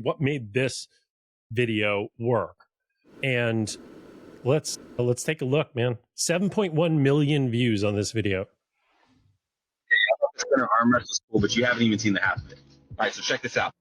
what made this video work. And let's take a look, man. 7.1 million views on this video. The spinner armrest is cool, but you haven't even seen the half of it. All right, so check this out.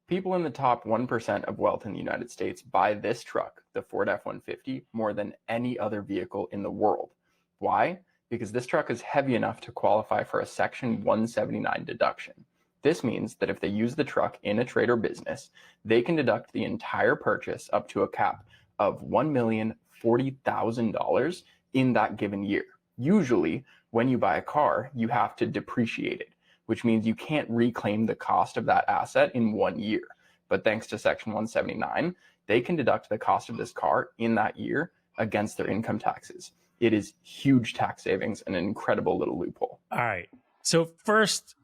People in the top 1% of wealth in the United States buy this truck, the Ford F-150, more than any other vehicle in the world. Why? Because this truck is heavy enough to qualify for a Section 179 deduction. This means that if they use the truck in a trade or business, they can deduct the entire purchase up to a cap of $1,040,000 in that given year. Usually, when you buy a car, you have to depreciate it, which means you can't reclaim the cost of that asset in 1 year. But thanks to Section 179, they can deduct the cost of this car in that year against their income taxes. It is huge tax savings and an incredible little loophole. All right. So first,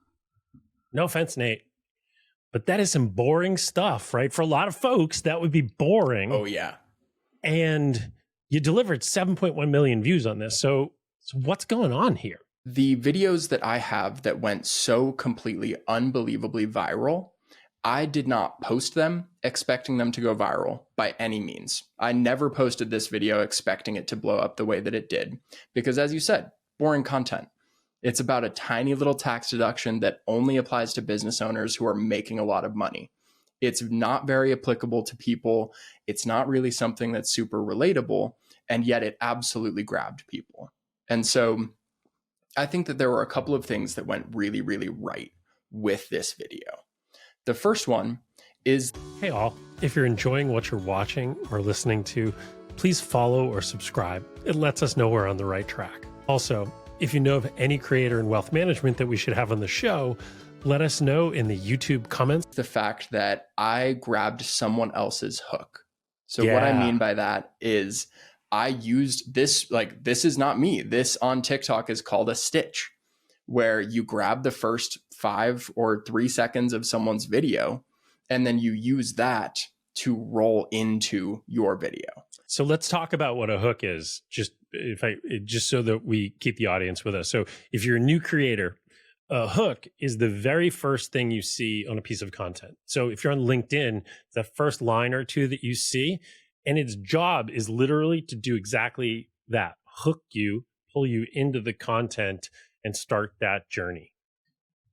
no offense, Nate, but that is some boring stuff, right? For a lot of folks, that would be boring. Oh, yeah. And you delivered 7.1 million views on this. So what's going on here? The videos that I have that went so completely unbelievably viral, I did not post them expecting them to go viral by any means. I never posted this video expecting it to blow up the way that it did. Because as you said, boring content. It's about a tiny little tax deduction that only applies to business owners who are making a lot of money. It's not very applicable to people. It's not really something that's super relatable, and yet it absolutely grabbed people. And so I think that there were a couple of things that went really, really right with this video. The first one is, hey all, if you're enjoying what you're watching or listening to, please follow or subscribe. It lets us know we're on the right track. Also, if you know of any creator in wealth management that we should have on the show, let us know in the YouTube comments. The fact that I grabbed someone else's hook. So what I mean by that is I used this, like, this is not me. This on TikTok is called a stitch, where you grab the first 5 or 3 seconds of someone's video, and then you use that to roll into your video. So let's talk about what a hook is, just so that we keep the audience with us. So if you're a new creator, a hook is the very first thing you see on a piece of content. So if you're on LinkedIn, the first line or two that you see, and its job is literally to do exactly that, hook you, pull you into the content and start that journey.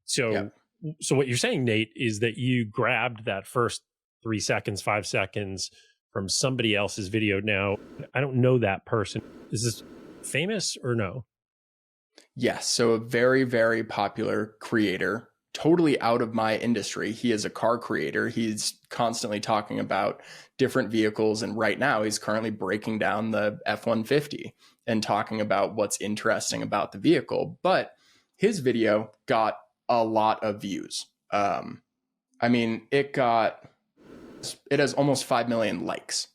So, So what you're saying, Nate, is that you grabbed that first 3 seconds, 5 seconds from somebody else's video. Now, I don't know that person. Is this famous or no? Yes. So a very, very popular creator, totally out of my industry. He is a car creator. He's constantly talking about different vehicles. And right now he's currently breaking down the F-150 and talking about what's interesting about the vehicle. But his video got a lot of views. I mean, it has almost 5 million likes.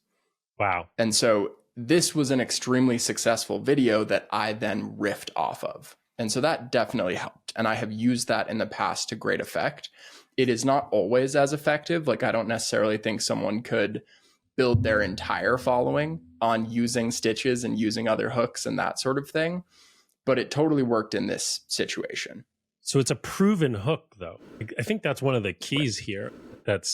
Wow. And so this was an extremely successful video that I then riffed off of. And so that definitely helped. And I have used that in the past to great effect. It is not always as effective. Like, I don't necessarily think someone could build their entire following on using stitches and using other hooks and that sort of thing. But it totally worked in this situation. So it's a proven hook, though. I think that's one of the keys here that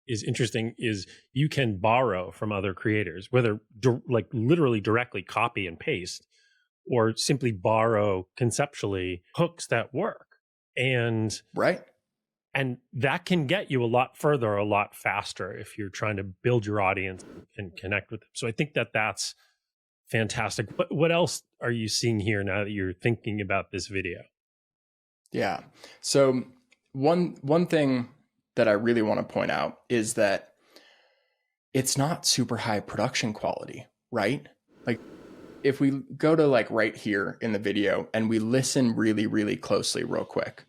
is interesting, is you can borrow from other creators, whether like literally directly copy and paste, or simply borrow conceptually hooks that work. And right. And that can get you a lot further, a lot faster if you're trying to build your audience and connect with them. So I think that that's fantastic. What else are you seeing here now that you're thinking about this video? Yeah. So one thing that I really want to point out is that it's not super high production quality, right? Like, if we go to like right here in the video and we listen really, really closely real quick.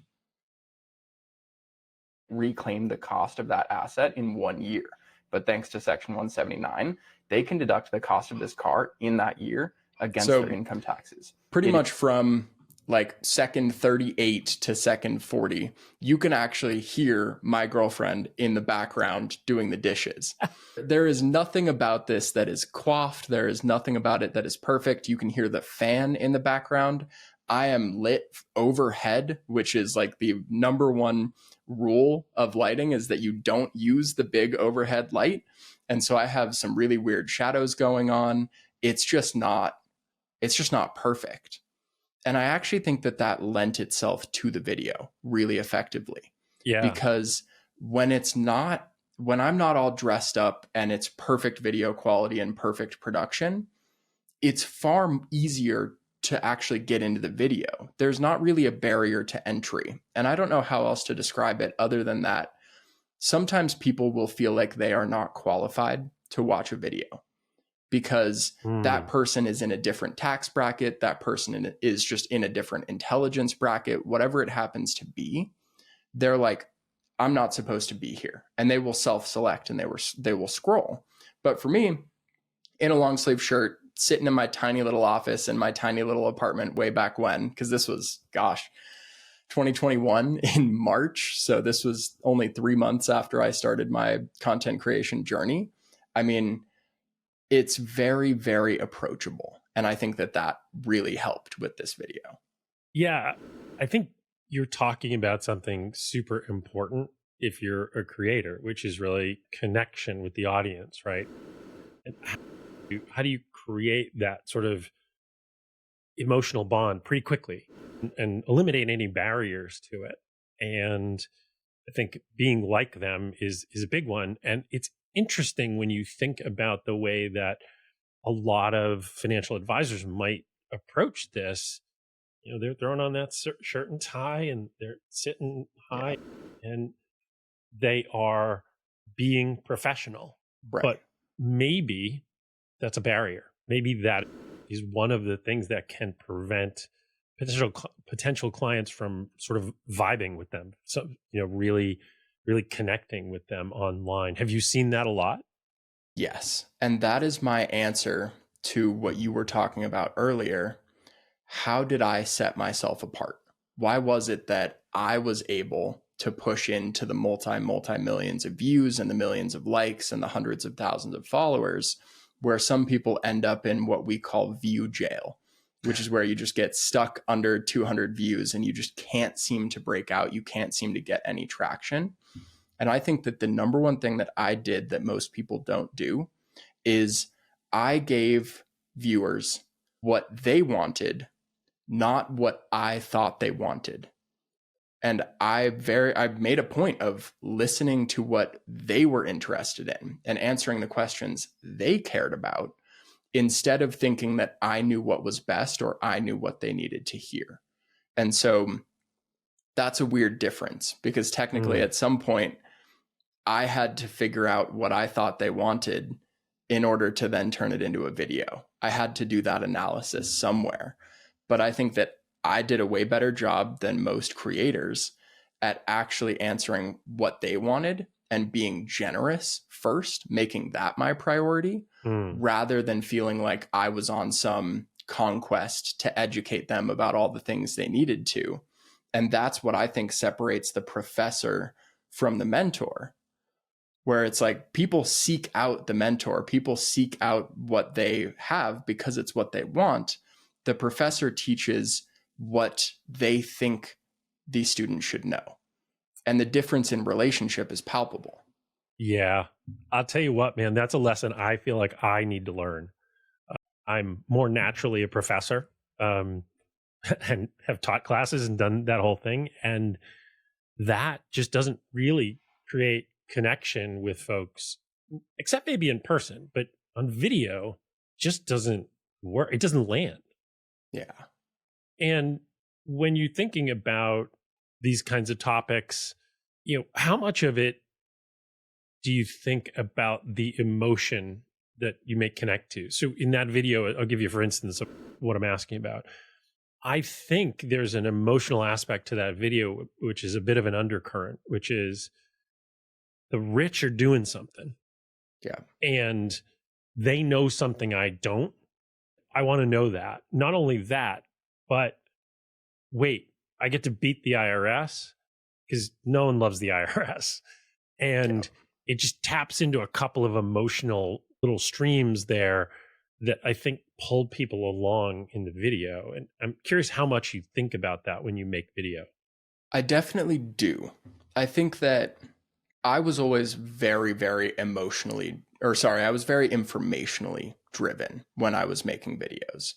Reclaim the cost of that asset in 1 year. But thanks to Section 179, they can deduct the cost of this car in that year against their income taxes. Pretty much from like second 38 to second 40, you can actually hear my girlfriend in the background doing the dishes. There is nothing about this that is coiffed. There is nothing about it that is perfect. You can hear the fan in the background. I am lit overhead, which is like the number one rule of lighting is that you don't use the big overhead light. And so I have some really weird shadows going on. It's just not perfect. And I actually think that that lent itself to the video really effectively. Yeah. Because when I'm not all dressed up and it's perfect video quality and perfect production, it's far easier to actually get into the video. There's not really a barrier to entry. And I don't know how else to describe it other than that. Sometimes people will feel like they are not qualified to watch a video because that person is in a different tax bracket. That person is just in a different intelligence bracket, whatever it happens to be. They're like, I'm not supposed to be here. And they will self-select and they will scroll. But for me, in a long sleeve shirt, sitting in my tiny little office in my tiny little apartment way back when, because this was, 2021 in March. So this was only 3 months after I started my content creation journey. I mean, it's very, very approachable. And I think that that really helped with this video. Yeah. I think you're talking about something super important if you're a creator, which is really connection with the audience, right? And how do you create that sort of emotional bond pretty quickly and eliminate any barriers to it? And I think being like them is a big one. And it's interesting when you think about the way that a lot of financial advisors might approach this. You know, they're throwing on that shirt and tie and they're sitting high and they are being professional. Right. But maybe that's a barrier. Maybe that is one of the things that can prevent potential clients from sort of vibing with them. So, you know, really connecting with them online. Have you seen that a lot? Yes. And that is my answer to what you were talking about earlier. How did I set myself apart? Why was it that I was able to push into the multi-millions of views and the millions of likes and the hundreds of thousands of followers, where some people end up in what we call view jail, which is where you just get stuck under 200 views and you just can't seem to break out. You can't seem to get any traction. And I think that the number one thing that I did that most people don't do is I gave viewers what they wanted, not what I thought they wanted. And I made a point of listening to what they were interested in and answering the questions they cared about instead of thinking that I knew what was best or I knew what they needed to hear. And so that's a weird difference because technically at some point I had to figure out what I thought they wanted in order to then turn it into a video. I had to do that analysis somewhere. But I think that I did a way better job than most creators at actually answering what they wanted and being generous first, making that my priority, rather than feeling like I was on some conquest to educate them about all the things they needed to. And that's what I think separates the professor from the mentor, where it's like people seek out the mentor, people seek out what they have because it's what they want. The professor teaches what they think the student should know. And the difference in relationship is palpable. Yeah. I'll tell you what, man, that's a lesson I feel like I need to learn. I'm more naturally a professor and have taught classes and done that whole thing. And that just doesn't really create connection with folks, except maybe in person, but on video just doesn't work. It doesn't land. Yeah. And when you're thinking about these kinds of topics, you know, how much of it do you think about the emotion that you may connect to? So in that video, I'll give you, for instance, of what I'm asking about. I think there's an emotional aspect to that video, which is a bit of an undercurrent, which is the rich are doing something. Yeah. And they know something I don't. I want to know that. Not only that, but wait, I get to beat the IRS because no one loves the IRS. And it just taps into a couple of emotional little streams there that I think pulled people along in the video. And I'm curious how much you think about that when you make video. I definitely do. I think that I was always very, very I was very informationally driven when I was making videos.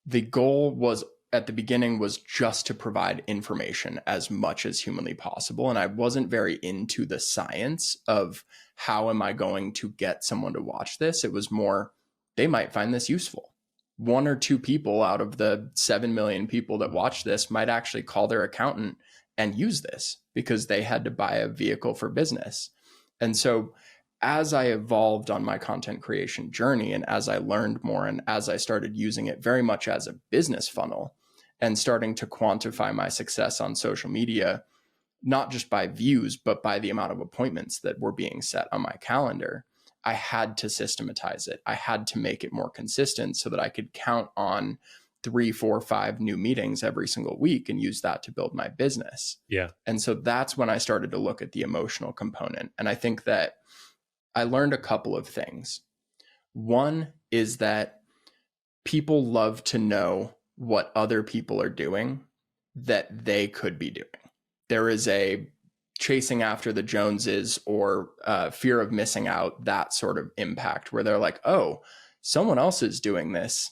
The goal was at the beginning was just to provide information as much as humanly possible. And I wasn't very into the science of how am I going to get someone to watch this? It was more, they might find this useful. One or two people out of the 7 million people that watch this might actually call their accountant and use this because they had to buy a vehicle for business. And so as I evolved on my content creation journey and as I learned more and as I started using it very much as a business funnel and starting to quantify my success on social media, not just by views, but by the amount of appointments that were being set on my calendar, I had to systematize it. I had to make it more consistent so that I could count on 3, 4, 5 new meetings every single week and use that to build my business. Yeah. And so that's when I started to look at the emotional component. And I think that I learned a couple of things. One is that people love to know what other people are doing that they could be doing. There is a chasing after the Joneses or fear of missing out, that sort of impact where they're like, oh, someone else is doing this.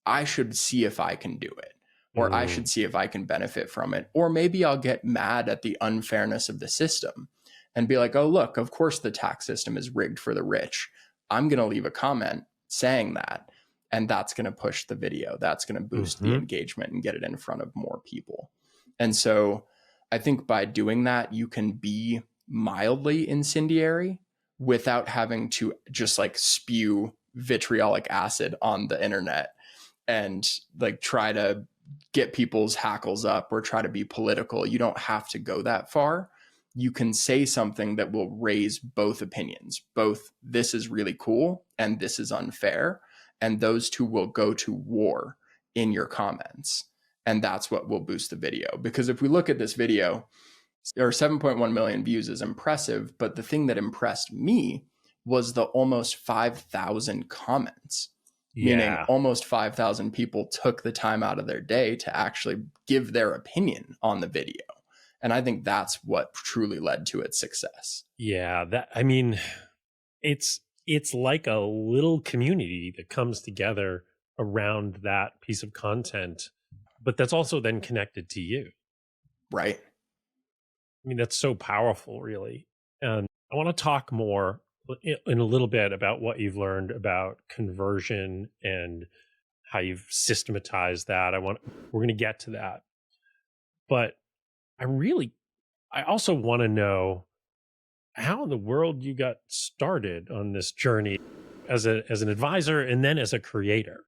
I should see if I can do it, or I should see if I can benefit from it. Or maybe I'll get mad at the unfairness of the system and be like, oh, look, of course the tax system is rigged for the rich. I'm going to leave a comment saying that. And that's going to push the video. That's going to boost the engagement and get it in front of more people. And so I think by doing that, you can be mildly incendiary without having to just like spew vitriolic acid on the internet and like try to get people's hackles up or try to be political. You don't have to go that far. You can say something that will raise both opinions, both this is really cool and this is unfair. And those two will go to war in your comments. And that's what will boost the video. Because if we look at this video, there are 7.1 million views is impressive. But the thing that impressed me was the almost 5,000 comments. Meaning almost 5,000 people took the time out of their day to actually give their opinion on the video. And I think that's what truly led to its success. Yeah, it's like a little community that comes together around that piece of content, but that's also then connected to you. Right. I mean, that's so powerful, really. And I want to talk more in a little bit about what you've learned about conversion and how you've systematized that. We're going to get to that. But I also want to know how in the world you got started on this journey as an advisor and then as a creator.